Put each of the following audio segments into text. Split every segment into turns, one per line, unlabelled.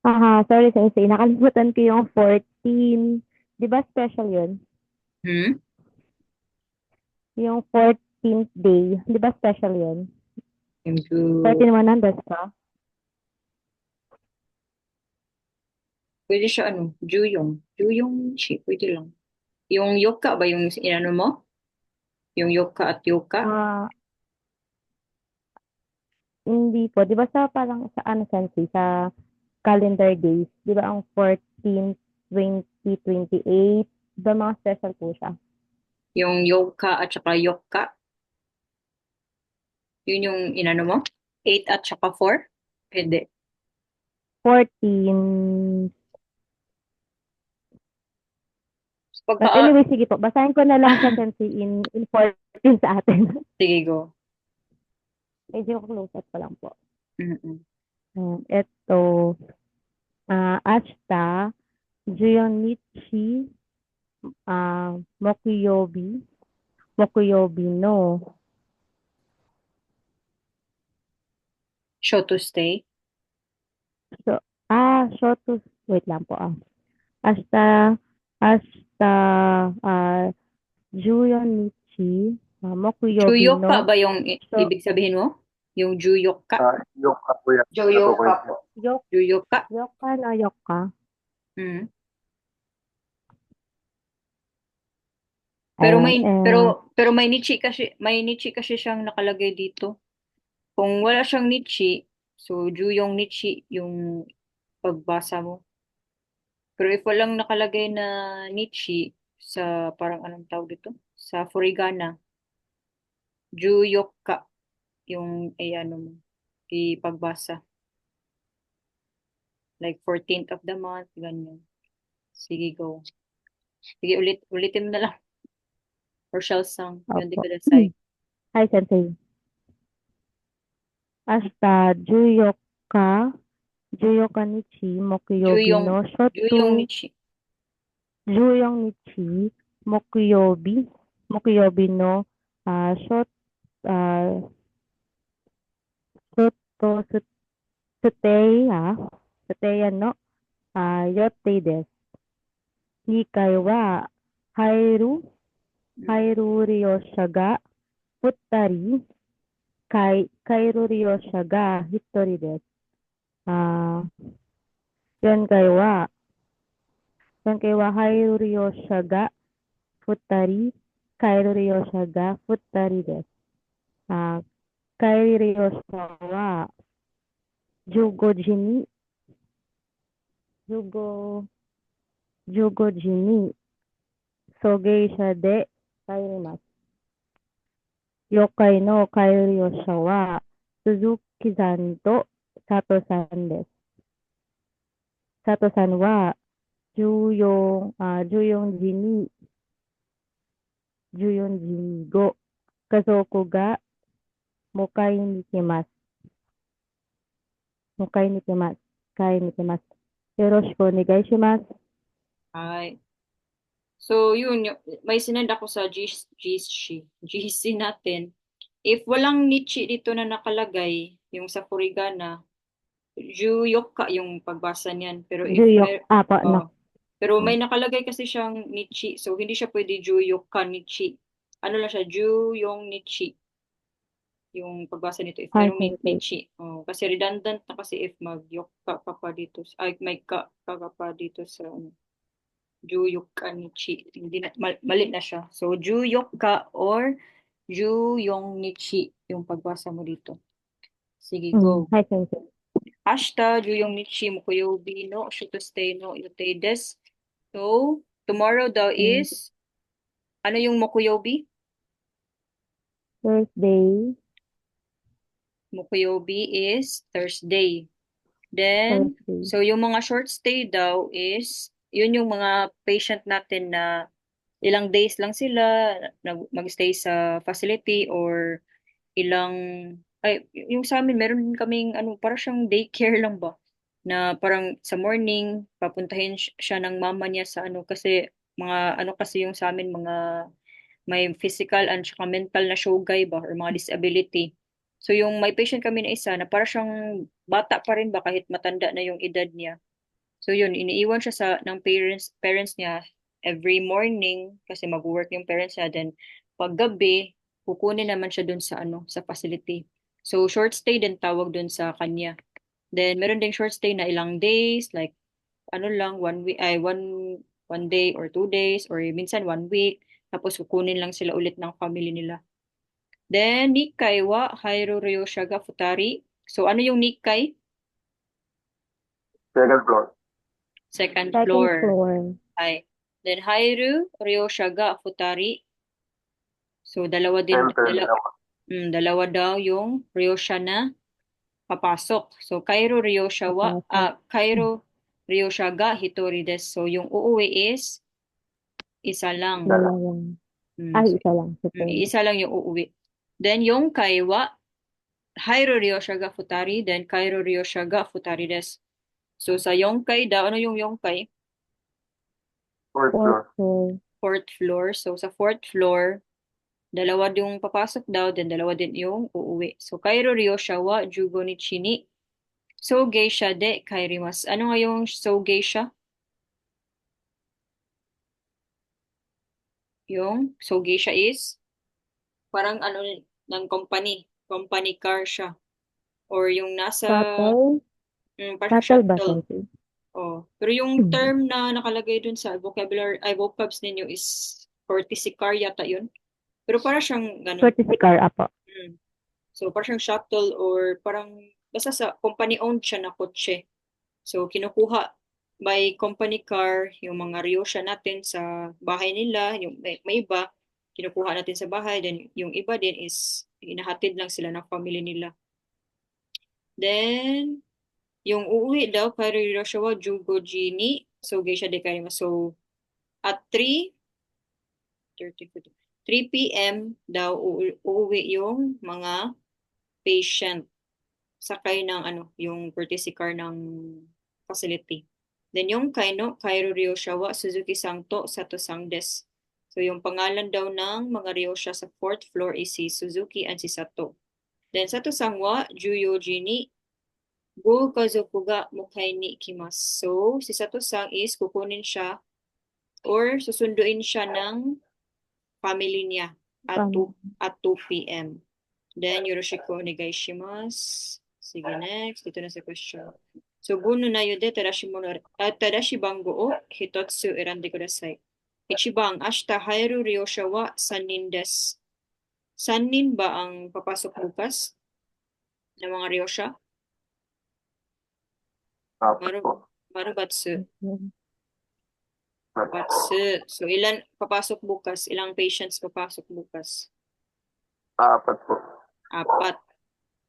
Sorry Sensei, nakalimutan ko yung 14. Di ba special yun?
Hmm?
Yung 14th day, di ba special yun?
Yung Ju...
14 100 pa?
Pwede siya ano, Juyong. Juyong chi, pwede lang. Yung yoka ba yung inano mo? Yung yoka at yoka?
Ah, hindi po. Di ba sa parang sa ano Sensei, sa calendar days, di ba ang 14th, 20, 28, di ba mga special po siya?
Yung yoka at saka yoka? Yun yung inano mo? 8 at saka 4? Pwede.
14.
Pagka,
But anyway, sige po. Basahin ko na lang siya Sensei in 14 sa atin.
sige go.
Medyo close up pa lang po.
Mm-mm.
Ito, Ashta, Juyonichi, Mokuyobi, Mokuyobi no.
Show to stay.
So, Shoto, wait lang po. Ashta, Ashta, ah, Juyonichi, Mokuyobi
Juyoka
no.
ba yung
So,
ibig sabihin mo? Yung juyoka.
Yung ako yan.
Juyoka
Natukoy
po.
po.
yok,
Juyoka.
yoka na yoka.
Mm. Pero
Ayan,
may nichi kasi siyang nakalagay dito. Kung wala siyang nichi, so juyong nichi yung pagbasa mo. Pero if walang nakalagay na nichi sa parang anong tawag dito? Sa furigana, juyoka yung ano mo, ipagbasa. Like 14th of the month, ganyan. Sige, go. Sige, ulitin mo na lang. Or shall song, yun di
opo.
kadasay.
Hi, Sensei. Ashta, Juyoka Nichi, Mokuyobi
Juyong,
no. Shoto,
juyong nichi.
Juyong Nichi, Mokuyobi, Mokuyobi no. Shot, ah, Shoto, Suteya, Suteya no. Yotte desu. Hikai wa, Hairu, Hairu ryosha ga, Futtari, Kairu ryosha ga, Hitori desu. Ah, Yankai wa, Yankai wa Hairu ryosha ga, Futtari, Kairu ryosha ga, Futtari desu. 帰りをしたは、15時に、15、15時に送迎車で帰ります。了解の帰りをしたは、鈴木さんと佐藤さんです。佐藤さんは14時に、14時に5、家族が迎えに来ます。迎えに来ます。迎えに来ます。よろしくお願いします。
Ay. So, yun, may sinend ako sa GC natin. If walang nichi dito na nakalagay, yung sa furigana, Juyoka yung pagbasa niyan. Pero if may,
No.
oh, pero may nakalagay kasi siyang nichi. So, hindi siya pwede Juyoka nichi. Ano lang siya, Juyong nichi. Yung pagbasa nito if
Hi,
merong
Sensei.
nichi. Oh, kasi redundant na kasi if magyoka ka pa dito. Ay, may ka pa dito sa ano, Juyuka nichi. Hindi na, mali na siya. So, Juyuka or Juyong nichi yung pagbasa mo dito. Sige, go.
Hi, Sensei.
明日14日木曜日の出廷の予定です。So, tomorrow daw
Mm,
is, ano yung mokuyobi?
Thursday,
Mokuyobi is Thursday. Then,
Thursday.
so yung mga short stay daw is, yun yung mga patient natin na ilang days lang sila mag-stay sa facility or ilang yung sa amin meron din kaming ano para siyang daycare lang ba na parang sa morning papuntahin siya ng mama niya sa ano kasi mga ano kasi yung sa amin mga may physical and saka mental na shogay ba or mga disability. So yung may patient kami na isa na para siyang bata pa rin ba kahit matanda na yung edad niya. So yun, iniiwan siya ng parents niya every morning kasi mag-work yung parents niya. Then paggabi, kukunin naman siya dun sa sa facility. So short stay din tawag dun sa kanya. Then meron ding short stay na ilang days, like lang, 1 week, ay one day or 2 days, or minsan 1 week. Tapos kukunin lang sila ulit ng family nila. Then Nikkei wa Hairu Ryosha ga Futari. So ano yung Nikkei?
Second floor.
Second
Second
floor.
floor.
Ay. Then Hairu Ryosha ga Futari. So dalawa din,
Center din naman.
dalawa daw yung Ryosha na papasok. So Kairo Ryosha wa,
Papasok.
Kairo Ryosha ga Hitori desu. So yung uuwi is isa lang.
Dalawang.
Mm,
Ay,
so,
isa lang. Super.
isa lang yung uuwi. Then yung kaiwa, Hairo Ryosha ga Futari, then Kairo Ryosha ga Futari desu. So sa yongkai daw, ano yung yongkai?
Fourth floor.
Fourth floor.
Fourth floor. So sa fourth floor, dalawa yung papasok daw, then dalawa din yung uuwi. So Kairo Ryosha wa Jugo ni Chini. So geisha de kairimasu. Ano nga yung so geisha? Yung so geisha is parang ng company car siya. Or yung nasa
Shuttle.
parang
Shuttle ba
shuttle.
siya?
Oh. Pero yung term na nakalagay dun sa vocabs ninyo is courtesy car yata yun. Pero para siyang ganun.
Courtesy car, apo.
So parang siyang shuttle or parang basta sa company owned siya na kotse. So kinukuha by company car yung mga Ryosha natin sa bahay nila, yung may iba kinukuha natin sa bahay, then yung iba din is inahatid lang sila ng family nila. Then yung uuwi daw kay Ryosha wa Jugoji ni so geisha de karimasu. So at 3 p.m. daw uuwi yung mga patient sakay ng yung courtesy car ng facility. Then yung Kairo Ryosha wa Suzuki Sangto Sato Sangdes. So yung pangalan daw ng mga Ryosha sa fourth floor is si Suzuki and si Sato. Then Sato Sang wa Juyoji ni Go kazoku ga mukai ni ikimasu. So si Sato Sang is kukunin siya or susunduin siya ng family niya at 2 p.m. Then yoroshiku onegai shimasu. Sige, next. Dito na sa question. So, buno na yun de tadashi bango o hitotsu erande kudasai. Ichibang, ashita hairu ryosha wa 3 nin desu. 3 nin ba ang papasok bukas ng mga ryosha? Marubatsu. Batsu. So, ilan papasok bukas? Ilang patients papasok bukas?
4 po.
4.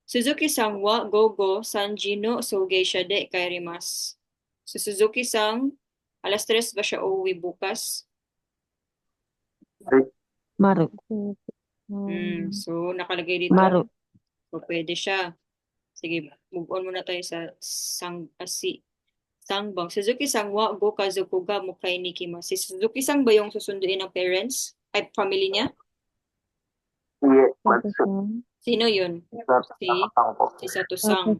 Suzuki-san wa gogo 3 no sougeisha de kairimasu. So Suzuki-san, alas 3 ba siya uuwi bukas?
Maru.
So nakalagay dito.
Maru.
So pwede siya. Sige, move on muna tayo sa Sangbang. Suzuki-san wa go kazoku ga mukai ni ikimasu. Si Suzuki-san ba yung susunduin ng parents? Ay, family niya?
Yes,
Sino yun? Si Sato-san.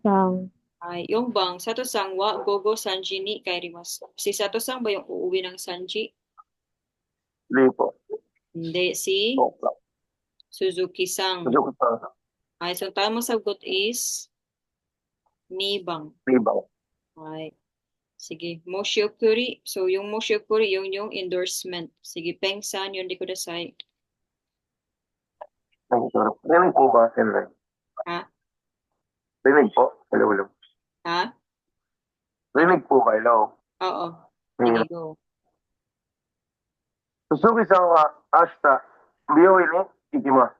Ay, yung bang, Sato-san wa gogo sanji ni kairimasu. Si Sato-san ba yung uuwi ng Sanji?
Hindi po.
Hindi, si Suzuki-san.
Suzuki-san.
Ay, so tamang sagot is Nibang. Ay, sige. Moshiokuri. So, yung Moshiokuri, yung endorsement. Sige, Peng-san, yun di ko dasay.
Rinig po ba, Henry?
Ha?
Rinig po. Hello.
Ha?
Rinig po ba? Hello.
Oo. Sige, go.
Suzuki-san wa ashita byouin ni ikimasu.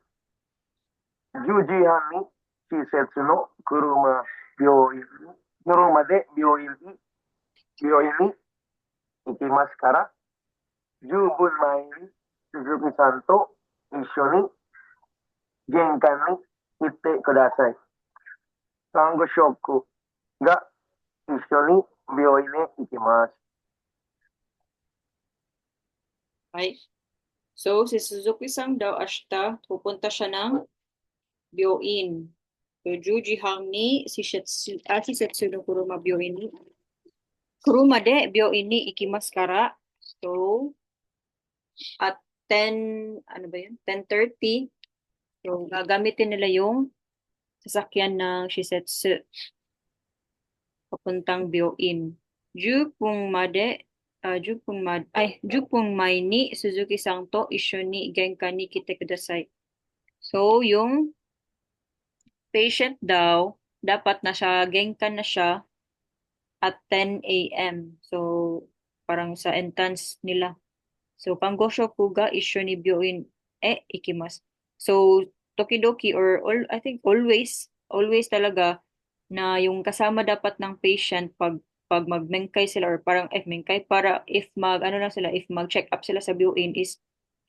10 時半に施設の車で病院に行きますから、十分前に鈴木さんと一緒に玄関に行ってください。看護職が一緒に病院へ行きます。
Ay. So, si Suzuki-san daw ashita, pupunta siya ng Byoin. So, Juji Hang ni si Setsuno Kuruma Byoin ni Kuruma de byoin ni ikimasu kara. So, at 10, ano ba yun? 10:30. So, gagamitin nila yung sasakyan ng Shisetsu papuntang Byoin. Jupung mai ni Suzuki-san to isyo ni genkan ni kite kudasai. So, yung patient daw, dapat nasa genkan na siya at 10 a.m. So, parang sa entrance nila. So, Kangoshoku ga isyo ni Byoin ikimasu. So, tokidoki or I think always talaga na yung kasama dapat ng patient pag magmengkay sila or parang mengkay para if mag-check up sila sa Byoin is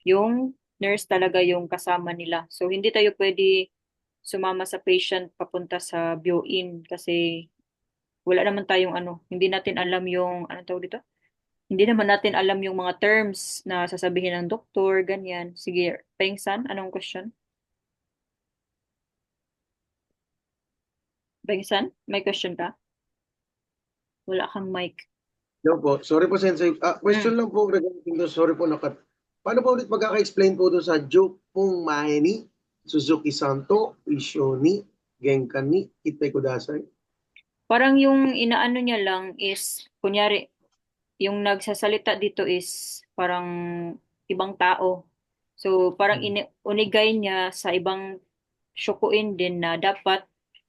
yung nurse talaga yung kasama nila. So, hindi tayo pwede sumama sa patient papunta sa Byoin kasi wala naman tayong hindi natin alam yung, ano tawag dito? Hindi naman natin alam yung mga terms na sasabihin ng doktor, ganyan. Sige, Pengsan, anong question? Pengsan, may question ka? Wala kang mic.
No po. Sorry po, Sensei. Question lang po regarding doon. Sorry po, paano po ulit magkaka-explain po doon sa Jupong Maheni, Suzuki Santo, Ishoni, Genkan ni Kite Kudasai?
Parang yung inaano niya lang is, kunyari, yung nagsasalita dito is parang ibang tao. So, parang unigay niya sa ibang syukuin din na dapat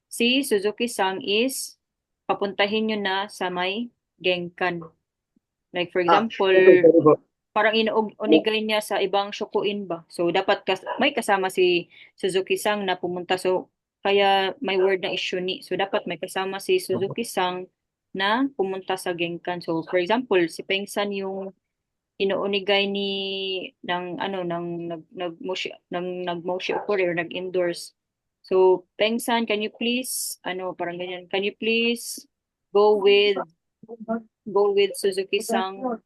si Suzuki-san is papuntahin nyo na sa may Genkan. Like for example,
Okay, sorry po.
parang unigay niya sa ibang syukuin ba. So, dapat may kasama si Suzuki-san na pumunta. So, kaya may word na isyuni. So, dapat may kasama si Suzuki-san na pumunta sa Genkan. So, for example, si Pengsan yung inuunigay ni nag-moshi ukuri or nag-endorse. So, Pengsan, can you please parang ganyan, can you please go with Suzuki-san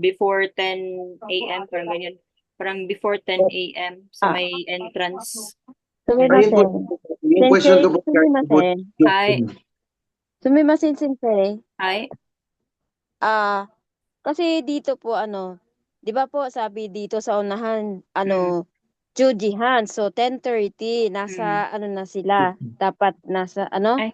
before 10 a.m. parang ganyan. Parang before 10 a.m. sa may entrance.
Ayun po. Yung question ko po.
Sumimasen.
Hi.
Sumimasen, Sensei.
Hi.
Kasi dito po di ba po sabi dito sa unahan, Jujihan. So 10:30 nasa na sila. Dapat nasa
Ay.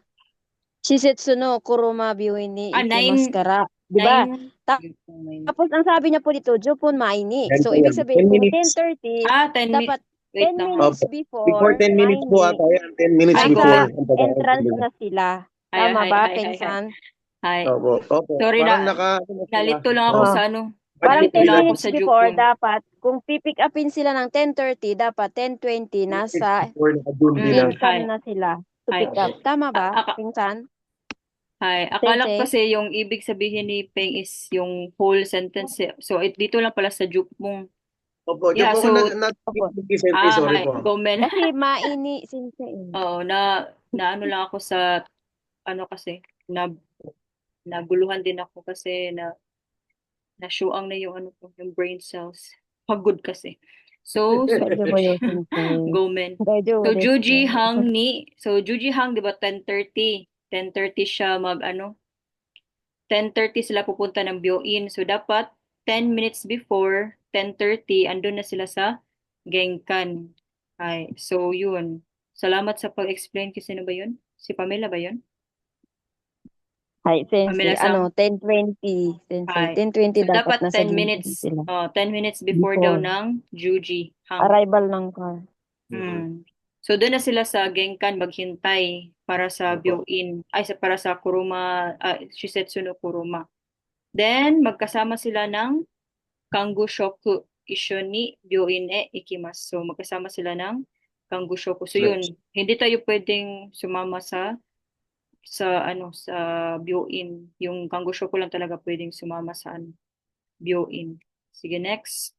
Shisetsu no Kuruma Byoin ni
9.
Ikimaskara. Di ba?
9.
Tapos ang sabi niya po dito, Jupon Maini.
Yan
So
po
ibig
yan.
sabihin
10
kung
minutes.
10:30,
10
dapat
minutes. Wait
10
lang.
minutes
Before 10 minutes po
Maini,
ata yan. 10 minutes
Ay,
before.
nasa
ang pagkakaroon
entrance
nila.
na sila.
Hi,
Tama
hi,
ba,
hi, hi, hi.
Pengsan?
Hi.
Opo.
Sorry
Parang
na, nalito lang ako
Oo.
sa
Parang
nalito
10
lang ako
minutes
sa
before,
Jupon.
dapat, kung pipick upin sila ng 10:30, dapat 10:20 nasa
Before nakadun nila.
Genkan
Hi.
na sila to
Hi.
pick up. Tama ba,
Aka-
Pengsan?
Hi. Akala ko
Sensei?
kasi yung ibig sabihin ni Peng is yung whole sentence. So, dito lang pala sa Jupong.
Opo. Diyan
Yeah,
po ako
so,
nag-Sensei. Sorry
hi.
po.
Gomen.
Kasi maini, Sensei.
Oo, na ano lang ako sa, kasi, naguluhan din ako kasi na-show na yung yung brain cells. Pagod kasi. So,
Medyo ba yun, Sensei?
Gomen.
Medyo
So,
desu.
Juji Hang, di ba, 10:30. 10:30 siya 10:30 sila pupunta ng Byoin. So, dapat 10 minutes before 10:30, andun na sila sa Genkan. Ay, so, yun. Salamat sa pag-explain. Kasi sino ba yun? Si Pamela ba yun?
Ay, Sensei,
Pamela-san?
10:20, Sensei.
Ay.
10:20
So,
dapat
dapat
nasa
10
Genkan
minutes.
sila.
10 minutes before daw
Before.
ng Juji Hang.
Arrival ng car.
So, doon na sila sa Genkan maghintay para sa Byoin. Para sa Kuruma, Shisetsu no Kuruma. Then, magkasama sila ng Kangushoku. Isyo ni Byoin ikimasu. So, magkasama sila ng Kangushoku. So, yun. Hindi tayo pwedeng sumama sa Byoin. Yung Kangushoku lang talaga pwedeng sumama sa Byoin. Sige, next.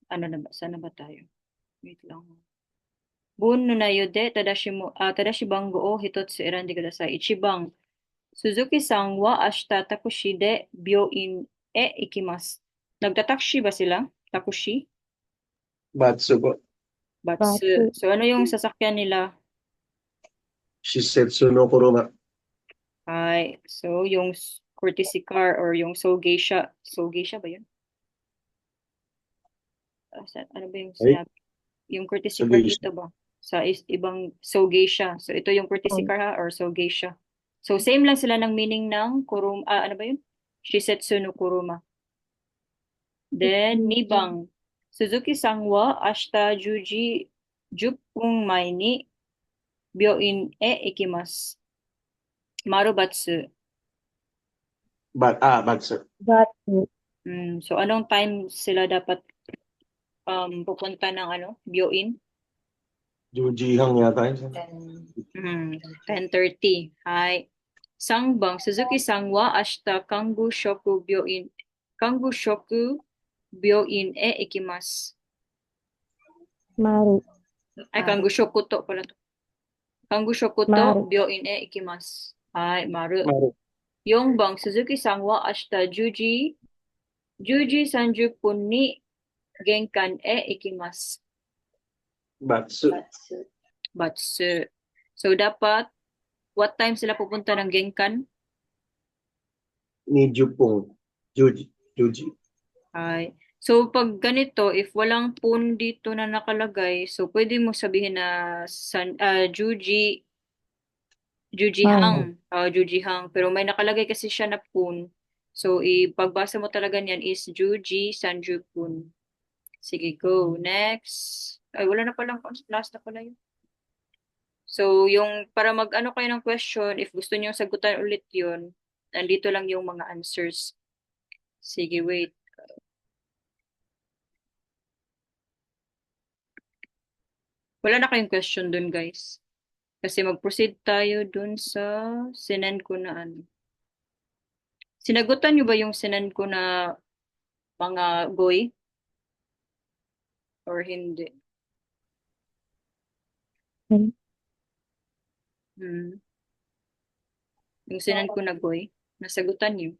Saan na ba tayo? Wait lang. Bun no nayode tadashi bango o hitotsu erande kudasai. Ichiban, Suzuki-san wa ashita takushi de byoin ikimasu. Nagtatakshi ba sila? Takushi?
Batsu po.
Batsu. So, ano yung sasakyan nila?
Shisetsu no Kuruma.
Ay, so yung courtesy car or yung Sogeisha. Sogeisha ba yun? Ano ba yung
Ay,
sinabi? Yung courtesy car
Sogeisha.
dito ba? Sa ibang Sogeisha. So ito yung courtesy car ha, or Sogeisha. So same lang sila ng meaning ng kuruma, ano ba yun? Shisetsu no kuruma. Then, Nibang. Suzuki-san wa ashita 10時10分前に病院へ行きます。Maru batsu.
Bad sir.
But,
So anong time sila dapat pupunta ng Byoin?
Jujihang yata yun.
10:30. Hi. Sangbang, Suzuki-san wa ashita kangu shoku byoin e ikimasu.
Maru.
Ay, kangu shoku to pala to. Kangu shoku to
Maru.
byoin e ikimasu. Hi, Maru.
Maru.
Yongbang, Suzuki-san wa ashita 10時30分に玄関へ行きます。
Batsu.
Batsu. So, dapat, what time sila pupunta ng Genkan?
Ni Jupong. Juji.
Ay. So, pag ganito, if walang pun dito na nakalagay, so pwede mo sabihin na Jujihang. Jujihang. Pero may nakalagay kasi siya na pun. So, ipagbasa mo talaga niyan is Juji Sanjupun. Sige, go. Next. Ay, wala na palang, last na pala yun. So, yung para mag-ano kayo ng question, if gusto niyo sagutan ulit yun, nandito lang yung mga answers. Sige, wait. Wala na kayong question dun, guys. Kasi mag-proceed tayo dun sa sinend ko na ano. Sinagutan niyo ba yung sinend ko na mga goy? Or hindi? Yung sinend ko na goy, nasagutan niyo?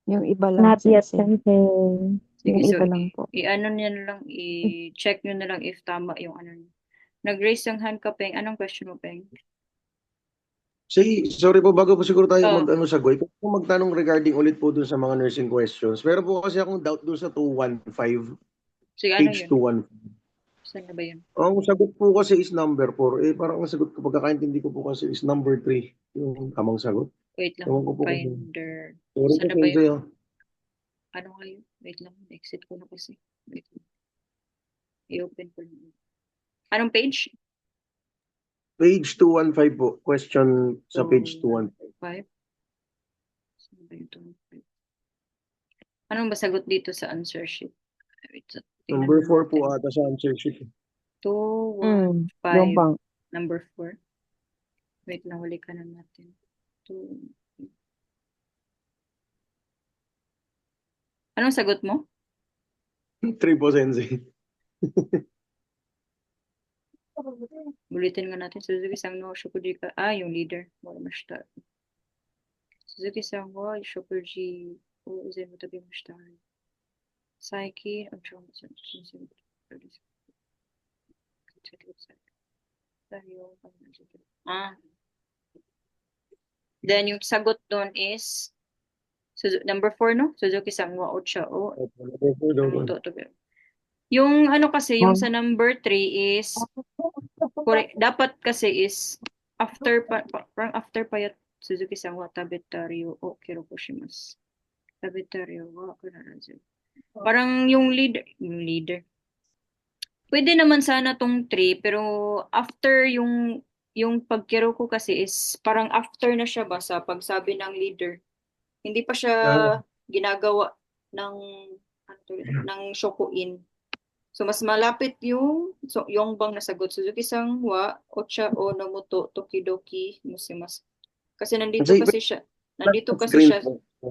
Yung iba lang,
Not yet,
sensei.
sensei.
Sige,
Yung
so
iba lang po.
i-ano niya na lang, i-check niyo na lang if tama yung ano niyo. Nag-raise yung hand ka, Peng. Anong question mo, Peng?
Sorry po, bago po siguro tayo
Oh.
mag-ano sa Goy, kung magtanong regarding ulit po dun sa mga nursing questions, meron po kasi akong doubt dun sa 215,
Sige, ano
page
yun?
215.
Saan na ba yun?
Ang sagot po kasi is number 4. Parang ang sagot ko, pagkakaintindi ko po kasi is number 3, yung tamang sagot.
Wait lang,
Ewan ko po kung-
finder.
Sorry
Saan
po,
na ba yun?
Sensei, ah.
Ano nga yun? Wait lang, exit ko na kasi. Wait lang. I-open ko lang. Anong page?
Page 215 po. Question sa page 215.
5? Saan ba yung 215? Anong ba sagot dito sa answer sheet? Wait, tingnan
Number 4
natin.
po ata sa answer sheet.
2, 1,
Yung
5.
bang.
Number 4. Wait lang, huli ka na natin. 2. Anong sagot mo?
3 po, Sensei.
Ulitin nga natin. Suzuki-san no shokuji ka. Yung leader. Wala mashita. Suzuki-san wa shokuji o uzen mo tabi mashita. Saiki, I'm sure Then yung sagot doon is number 4, no? Suzuki-san wa ocha o
Number 4 daw po.
yung ano kasi, yung sa number 3 is correct. Dapat kasi is after parang after pa yat Suzuki-san wa tabetaryo o kirokoshimasu. Tabetaryo wa kunarazu. Parang yung leader. Pwede naman sana tong 3 pero after yung pagkiro ko kasi is parang after na siya ba sa pagsabi ng leader. Hindi pa siya ginagawa ng shokuin. So mas malapit yung bang nasagot Suzuki-san wa ocha o nomoto tokidoki musimasu. Kasi nandito kasi siya.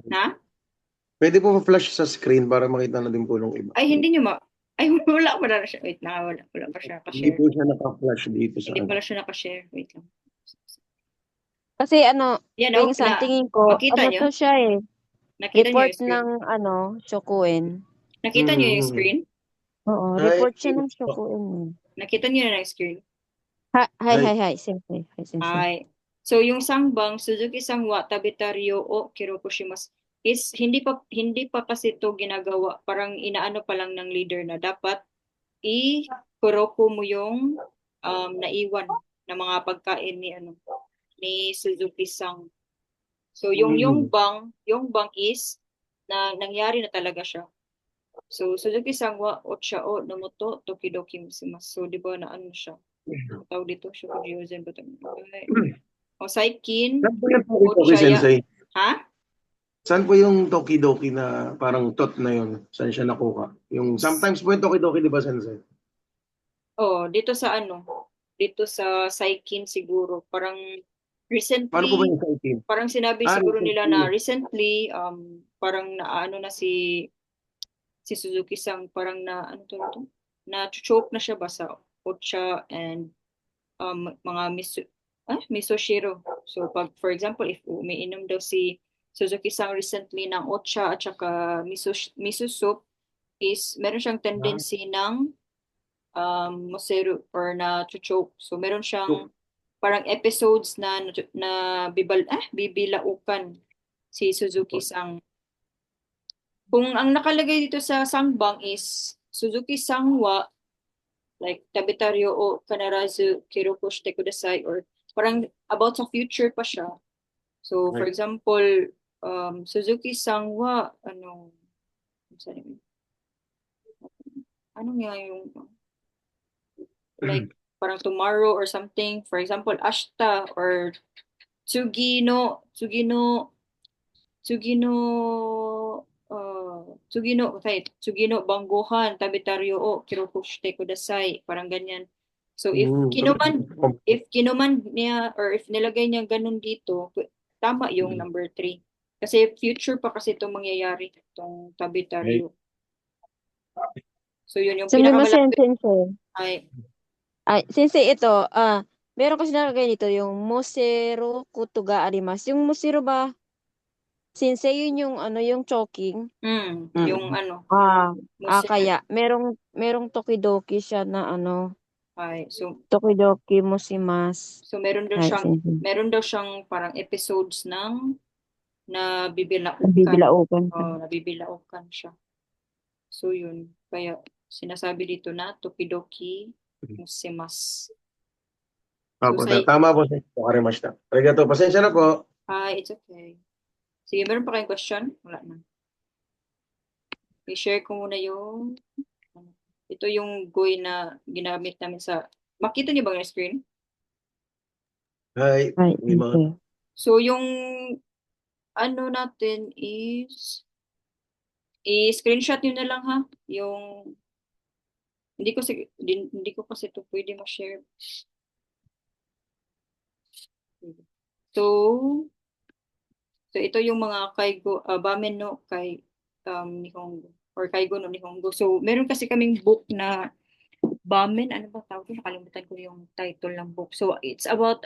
Na?
Pwede po pa-flash sa screen para makita na din po ng iba.
Ay, hindi nyo ay, wala pa na siya. Wait, wala pa siya
Hindi
nakashare.
po siya naka-flash dito sa
Hindi pala siya nakashare. Wait lang.
Kasi ano,
Yan,
yung sa tingin ko,
makita
ano
nyo?
to siya eh.
Nakita nyo
Report
yung screen?
ng Shokuin.
Nakita nyo yung screen?
Oo,
Ay,
report siya ng Shokuin.
Nakita nyo na yung screen?
Hi, sensei. Hi, sensei.
Ay. So yung sangbang Suzuki Sangwa Tabitaryo o Kirokushimas is hindi pa kasi to ginagawa. Parang inaano pa lang ng leader na dapat i-kuroko mo yung naiwan na mga pagkain ni Suzuki Sang. So yung bang is na nangyari na talaga siya. So Suzuki Sangwa Ocha o Namoto Tokidoki Musimas. So di ba na ano siya? Tawag dito, Shokuryuzen ba ito? O Saikin,
Saan po yung Tokidoki
Ochaya.
Sensei?
Ha?
Saan po yung Tokidoki na parang tot na yun? Saan siya nakuha? Yung sometimes po yung Tokidoki, di ba, Sensei?
Oh, dito sa dito sa Saikin siguro. Parang
Paano po ba
recently,
yung Saikin?
parang sinabi siguro nila na recently, parang naano na si Suzuki Sang, parang na, ano to? Na-choke na siya ba sa Ocha and mga misoshiro. So pag for example, if umiinom daw si Suzuki Sang recently ng Ocha at saka miso soup is meron siyang tendency ng moseru or na choke. So meron siyang parang episodes na bibilaukan si Suzuki Sang. Kung ang nakalagay dito sa sangbang is Suzuki Sangwa like Tabitaryo o Kanarazu Kirokushite Kudasai or parang about sa future pa siya. So for
Right.
example, Suzuki Sangwa ano nga yung like parang tomorrow or something, for example ashita or Tsugino Banggohan Tabitaryo o Kirokushite Kudasai, parang ganyan. So if kinuman niya or if nilagay niya ganun dito, tama yung number 3. Kasi future pa kasi itong mangyayari, itong Tabitaryo. So yun yung
Sumimasen,
pinakamalapit
Sensei.
ay
Sensei, ito, meron kasi nalagay dito yung Mosero Kutuga Arimas. Yung Mosero ba, Sensei, yun yung yung choking.
yung Mose-
Kaya merong Tokidoki siya na
ay so
Tokidoki Musimas.
meron daw
Ay,
siyang
Sensei.
meron daw siyang parang episodes ng nabibilaukan.
Nabibilaukan siya.
Nabibilaukan siya. So yun, kaya sinasabi dito na Tokidoki Musimas.
Opo,
So,
tama po, Sensei. Karimashita. Arigato. Pasensya na po.
it's okay. Sige, meron pa kayong question? Wala na. I-share ko muna ito yung GUI na ginamit namin makita niyo ba yung screen?
Hi.
Ay,
May mga
okay.
So yung natin is i-screenshot niyo na lang ha, yung hindi ko kasi ito pwede ma-share. So ito yung mga kaigo bamen no kay Nihongo or kaigo no Nihongo. So meron kasi kaming book na bamen, ano ba tawag yun? Nakalimutan ko yung title ng book. So it's about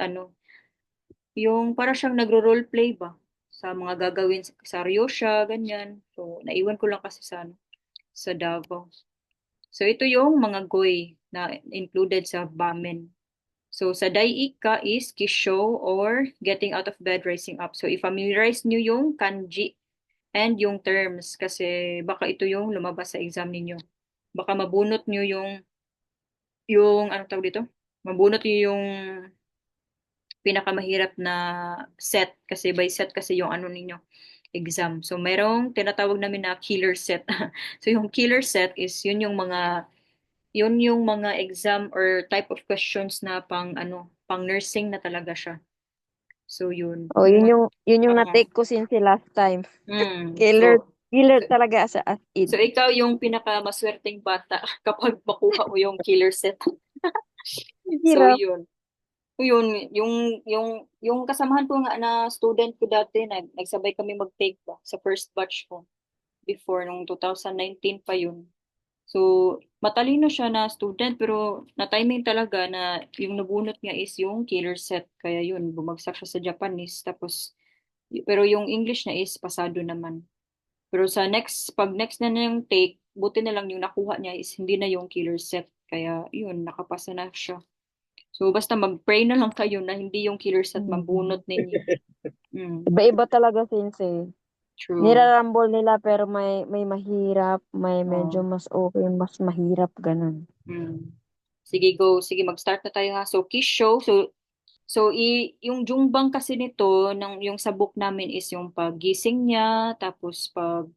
yung para siyang nagro-role play ba sa mga gagawin sa Ryosha, ganyan. So naiwan ko lang kasi sa Davao. So ito yung mga goy na included sa bamen. So sa Dai-ika is kisho or getting out of bed, rising up. So i-familiarize nyo yung kanji and yung terms kasi baka ito yung lumabas sa exam ninyo. Baka mabunot nyo yung ano tawag dito? Mabunot nyo yung pinakamahirap na set kasi by set kasi yung ninyo exam. So merong tinatawag namin na killer set. So yung killer set is yun yung mga exam or type of questions na pang nursing na talaga siya. So yun.
Yun yung na-take ko since last time. Killer talaga as in.
So ikaw yung pinakamaswerteng bata kapag makuha mo yung killer set. So yun. Yung kasamahan ko nga na student ko dati, nagsabay kami mag-take ba sa first batch ko before nung 2019 pa yun. So, matalino siya na student pero na-timing talaga na yung nabunot niya is yung killer set. Kaya yun, bumagsak siya sa Japanese. Tapos, pero yung English niya is pasado naman. Pero pag next na yung take, buti na lang yung nakuha niya is hindi na yung killer set. Kaya yun, nakapasa na siya. So, basta mag-pray na lang kayo na hindi yung killers at
Mm.
mabunot ninyo. Mm,
Iba-iba talaga, Sensei.
true.
Nirarambol nila pero may mahirap, may medyo
Oh.
mas okay, mas mahirap, ganun.
Mm. Sige, go. Sige, mag-start na tayo ha. So, kiss show. Yung jungbang kasi nito, yung sa book namin is yung paggising niya, tapos pag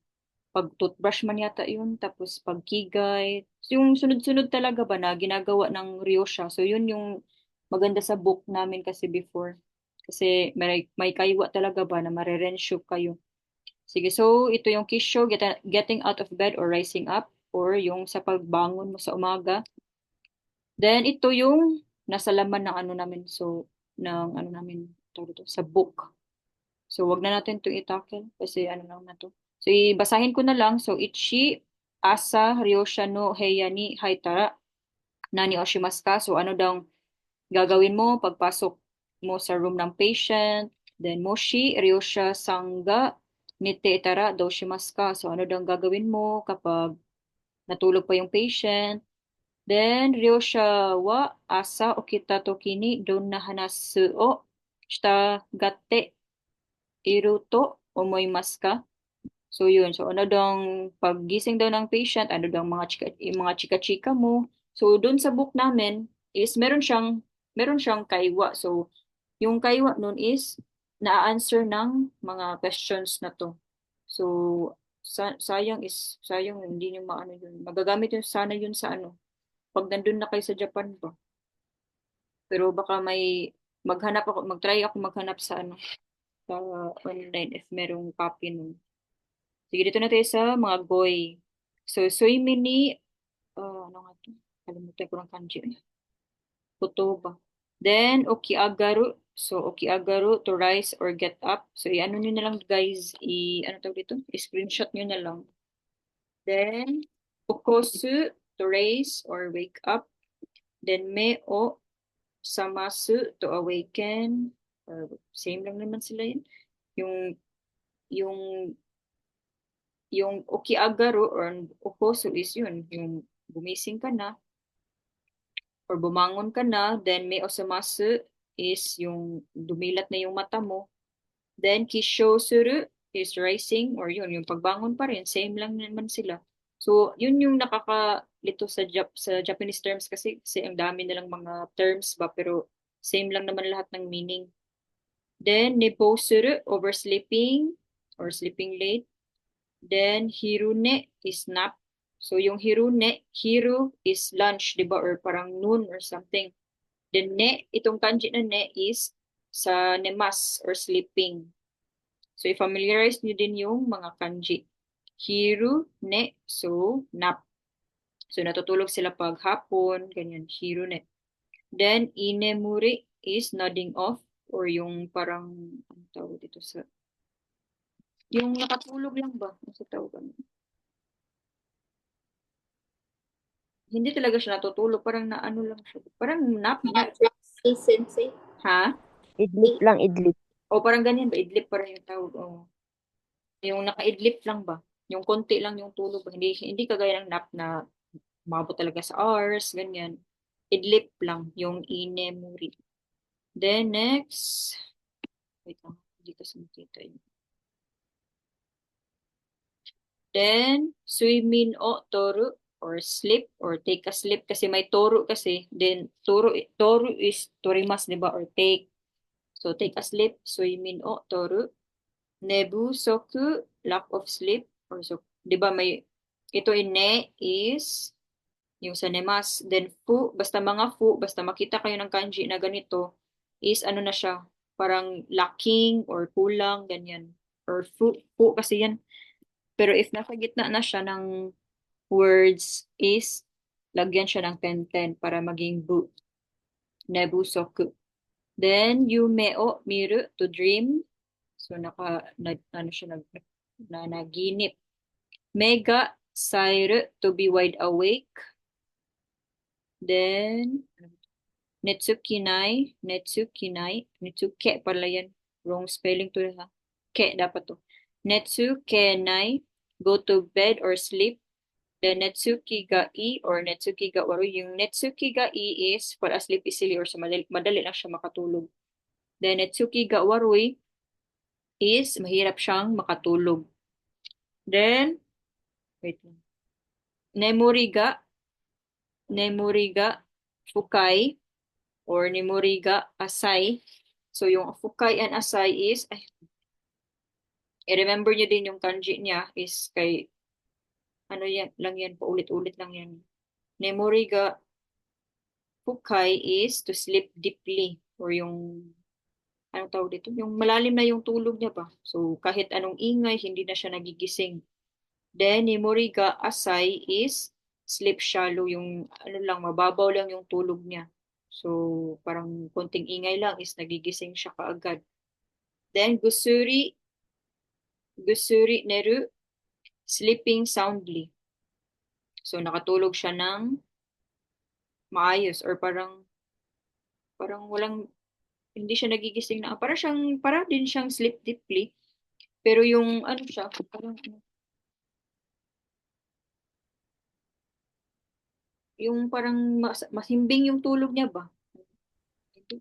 toothbrush man yata yun, tapos pagkigay. So, yung sunod-sunod talaga ba na ginagawa ng Ryosha. So, yun yung maganda sa book namin kasi before. Kasi may kaiwa talaga ba na marerensyo kayo. Sige, so ito yung kiss show, getting out of bed or rising up, or yung sa pagbangon mo sa umaga. Then ito yung nasa laman ng ano namin, so ng ano namin tawag ito, sa book. So wag na natin itong i-tackle kasi ano lang na to. So ibasahin ko na lang. So ichi asa ryosha no heya ni haitara nani oshimasu ka. So ano daw gagawin mo pagpasok mo sa room ng patient. Then moshi ryosha sangga nite itara doshimasu ka. So ano daw gagawin mo kapag natulog pa yung patient. Then, ryosha wa asa okita toki ni donna hanasu o shitagatte iru to omoimasu ka? So, yun. So, ano daw paggising daw ng patient, ano daw yung mga chika-chika mo. So, dun sa book namin is meron siyang kaiwa. So, yung kaiwa nun is na-answer ng mga questions na to. So, sayang hindi nyo maano yun. Magagamit yun sana yun sa ano pag nandun na kayo sa Japan ba. Pero baka mag-try ako maghanap sa ano, sa online if merong copy nun. Sige, dito na tayo sa mga goy. So, suimi ni, ano nga to? Kalimutan ko ng kanji. Kotoba. Then, okiagaru. So, okiagaru to rise or get up. So, i-ano nyo na lang guys, ano tawag dito? I-screenshot nyo na lang. Then, okosu to raise or wake up. Then, me o samasu to awaken. Or same lang naman sila yun. Yung, yung, yung okiagaru or okosu is yun. Yung gumising ka na or bumangon ka na. Then, me o samasu is yung dumilat na yung mata mo. Then, kisho suru is rising or yun, yung pagbangon pa rin. Same lang naman sila. So, yun yung nakakalito sa Japanese terms kasi ang dami nilang mga terms ba, pero same lang naman lahat ng meaning. Then, neposuru, oversleeping or sleeping late. Then, hirune is nap. So, yung hiru is lunch, di ba? Or parang noon or something. Then, itong kanji na is sa nemas or sleeping. So, i-familiarize nyo din yung mga kanji. Hiru, so nap. So, natutulog sila pag hapon, ganyan, hiru, Then, inemuri is nodding off or yung parang, ano tawag dito sa, yung nakatulog lang ba? Ano sa tawag? Hindi talaga siya natutulog, parang naano lang siya. Parang nap.
Si Sensei.
Ha?
Idlip lang, idlip.
O parang ganyan ba? Idlip pa rin yung tawag. O. Yung naka-idlip lang ba? Yung konti lang yung tulog ba? Hindi kagaya ng nap na umabot talaga sa hours, ganyan. Idlip lang yung inemuri. Then next, wait lang, hindi kasi makita yun. Then, suimin o toru or sleep or take a sleep kasi may toru kasi. Then, toru is torimas, di ba? Or take. So, take a sleep, suimin o toru. Nebusoku, lack of sleep. Or so, di ba may, ito in ne is yung sa nemas. Then, basta makita kayo ng kanji na ganito, is ano na siya, parang lacking or kulang, ganyan. Or fu kasi yan. Pero if nasa gitna na siya ng words is, lagyan siya ng tenten para maging bu. Nebusoku. Then, yume o miru, to dream. So, ano siya, naginip. Mega, sairu, to be wide awake. Then, netsuke pala yan. Wrong spelling to ha. Ke dapat to. Netsukenai, go to bed or sleep. Then Netsuki ga I or Netsuki ga Waru. Yung Netsuki ga I is for asleep easily or sa madali lang siya makatulog. Then Netsuki ga Waru is mahirap siyang makatulog. Then, wait lang. Nemuri ga Fukai or Nemuri ga Asai. So yung Fukai and Asai is, i-remember nyo din yung kanji niya is kay, ano yan, lang yan, paulit-ulit lang yan. Nemuri ga Fukai is to sleep deeply or yung, anong tawag dito? Yung malalim na yung tulog niya ba? So kahit anong ingay, hindi na siya nagigising. Then, Nemuri ga Asai is sleep shallow, yung ano lang, mababaw lang yung tulog niya. So, parang konting ingay lang is nagigising siya kaagad. Then, Gusuri Neru, sleeping soundly. So, nakatulog siya ng maayos or parang walang, hindi siya nagigising na, para din siyang sleep deeply. Pero yung, ano siya, parang, yung parang mahimbing yung tulog niya ba?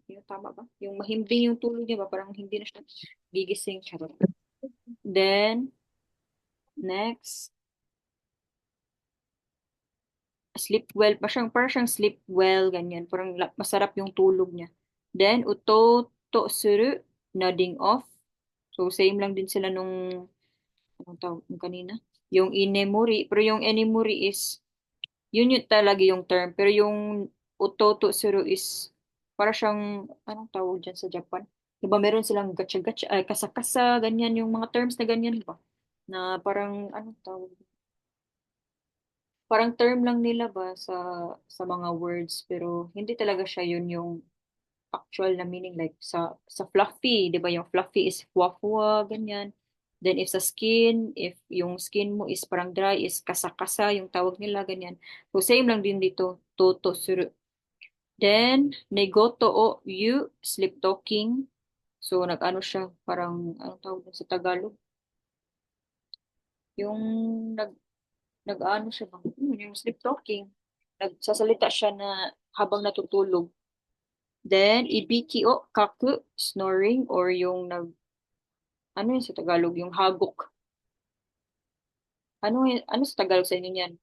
Yung tama ba? Yung mahimbing yung tulog niya ba? Parang hindi na siya gigising. Charot. Then, next, sleep well. Parang siyang sleep well, ganyan. Parang masarap yung tulog niya. Then, uto to suru, nodding off. So, same lang din sila nung, anong tawag nung kanina? Yung inemuri. Pero yung enemuri is, yun talaga yung term. Pero yung uto to suru is, para siyang, anong tawag dyan sa Japan? Diba meron silang gacha-gacha, ay kasa-kasa, ganyan, yung mga terms na ganyan ba? Na parang, anong tawag? Parang term lang nila ba sa mga words, pero hindi talaga siya yun yung actual na meaning. Like sa fluffy, di ba yung fluffy is fuwa-fuwa, ganyan. Then if sa skin, if yung skin mo is parang dry, is kasa-kasa, yung tawag nila, ganyan. So same lang din dito, toto suru. Then, negoto o yu, sleep talking. So, nag-ano siya, parang, anong tawag dun sa Tagalog? Yung nag-ano siya bang, yung sleep talking. Nagsasalita siya na habang natutulog. Then, ibiki o kaku, snoring, or yung ano yun sa Tagalog, yung hagok. Ano sa Tagalog sa inyo yan?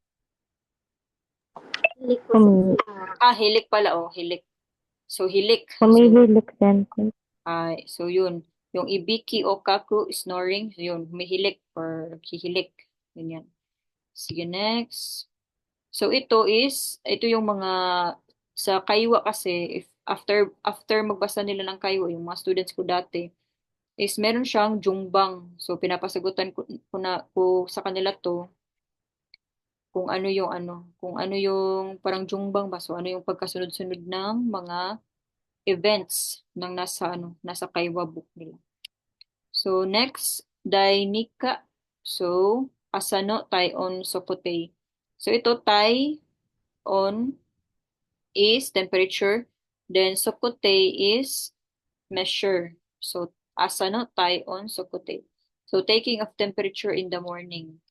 Hilik po
Humi
Hilik pala, hilik. So, hilik. So,
humihilik din ko.
so yun. Yung ibiki o kaku, snoring, yun, humihilik or hihilik. Ganyan. Sige, next. So, ito yung mga, sa kaiwa kasi, if after magbasa nila ng kaiwa, yung mga students ko dati, is meron siyang jungbang. So, pinapasagutan ko sa kanila to, kung ano yung parang jungbang ba? So, ano yung pagkasunod-sunod ng mga events ng nasa kaiwa book nila. So, next, Dainika. So, Asano Tai-on Sokotei. So, ito, Tai-on is temperature. Then, Sokotei is measure. So, Asano Tai-on Sokotei. So, taking of temperature in the morning.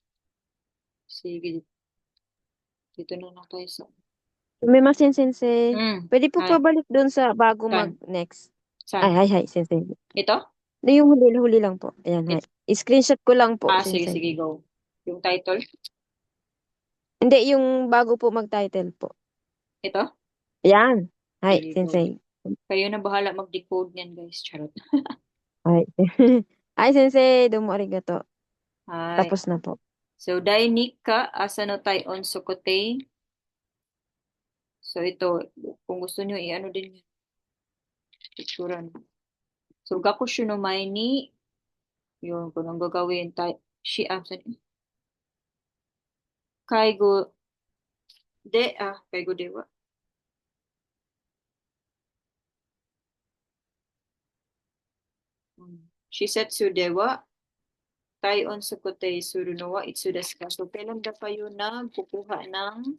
Sige, dito na lang tayo sa...
Sumimasen, sensei. Pwede po
Hi.
pabalik doon sa bago
Saan?
mag-next.
Saan?
Hi, sensei.
Ito?
Yung huli lang po. Ayan, hi. Screenshot ko lang po,
Sige,
sensei.
go. Yung title?
Hindi, yung bago po mag-title po.
Ito?
Ayan. Hi,
Sige, go.
sensei.
Kayo na bahala mag-decode niyan, guys. Charot.
Hi. Hi, sensei. Domo arigato.
Hi.
Tapos na po.
So, Dainika Asano Tai-on Sokotei. So, ito, kung gusto nyo, i-ano din yun. Picturean. So, Gakushu no Mai ni, yun, kung anong gagawin, Kaigo Kaigo dewa. Shisetsu dewa, Tai-on Sokotei Suru no wa Itsu desu ka. So, kailan ba kayo nagkukuha ng,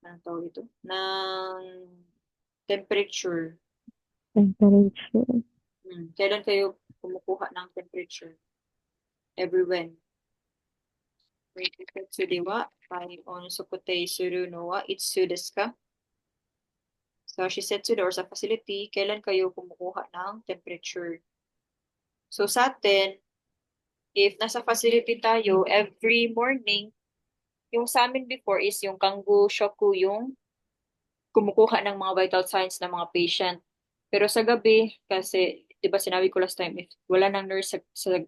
ano tawag ito? Ng temperature.
Temperature.
Kailan kayo kumukuha ng temperature? Every when? Wait, itetsu de wa taion sukutei suru no wa itsu desu ka? Sa shisetsu or sa facility, kailan kayo kumukuha ng temperature? So sa atin, if nasa facility tayo, every morning, yung sa amin before is yung Kangu Shoku yung kumukuha ng mga vital signs ng mga patient. Pero sa gabi, kasi, di ba sinabi ko last time, if wala nang nurse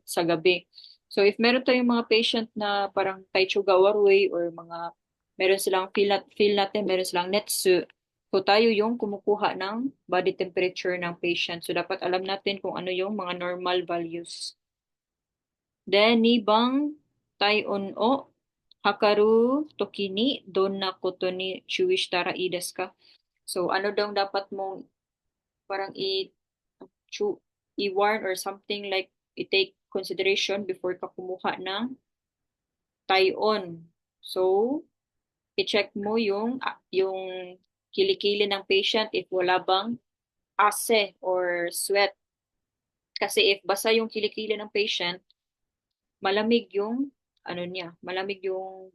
sa gabi. So if meron tayong mga patient na parang Taichuga Warway or mga, meron silang feel natin, meron silang netsu, so tayo yung kumukuha ng body temperature ng patient. So dapat alam natin kung ano yung mga normal values. Then, nibang taion o hakaru toki ni donna koto ni chuishitara ii desu ka? So, ano daw dapat mong parang i-warn or something like i-take consideration before ka kumuha ng taion. So, i-check mo yung kilikili ng patient if wala bang ase or sweat. Kasi if basa yung kilikili ng patient, malamig yung malamig yung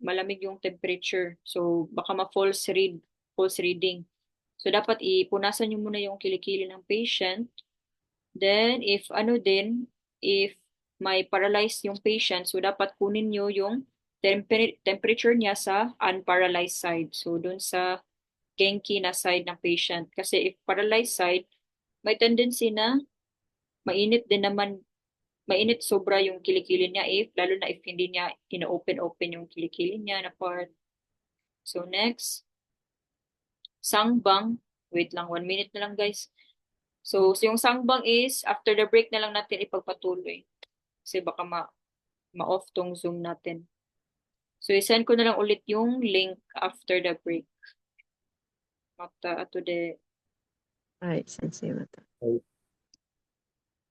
malamig yung temperature. So baka false reading. So dapat ipunasan niyo muna yung kilikili ng patient. Then if if may paralyzed yung patient, so dapat kunin niyo yung temperature niya sa unparalyzed side. So dun sa genki na side ng patient. Kasi if paralyzed side, may tendency na mainit din naman mainit sobra yung kilikili niya lalo na if hindi niya ina-open yung kilikili niya na part. So next, sangbang. Wait lang, 1 minute na lang guys. So yung sangbang is, after the break na lang natin ipagpatuloy. Kasi baka ma-off tong Zoom natin. So isend ko na lang ulit yung link after the break. Mata ato de.
Right, sensei mata.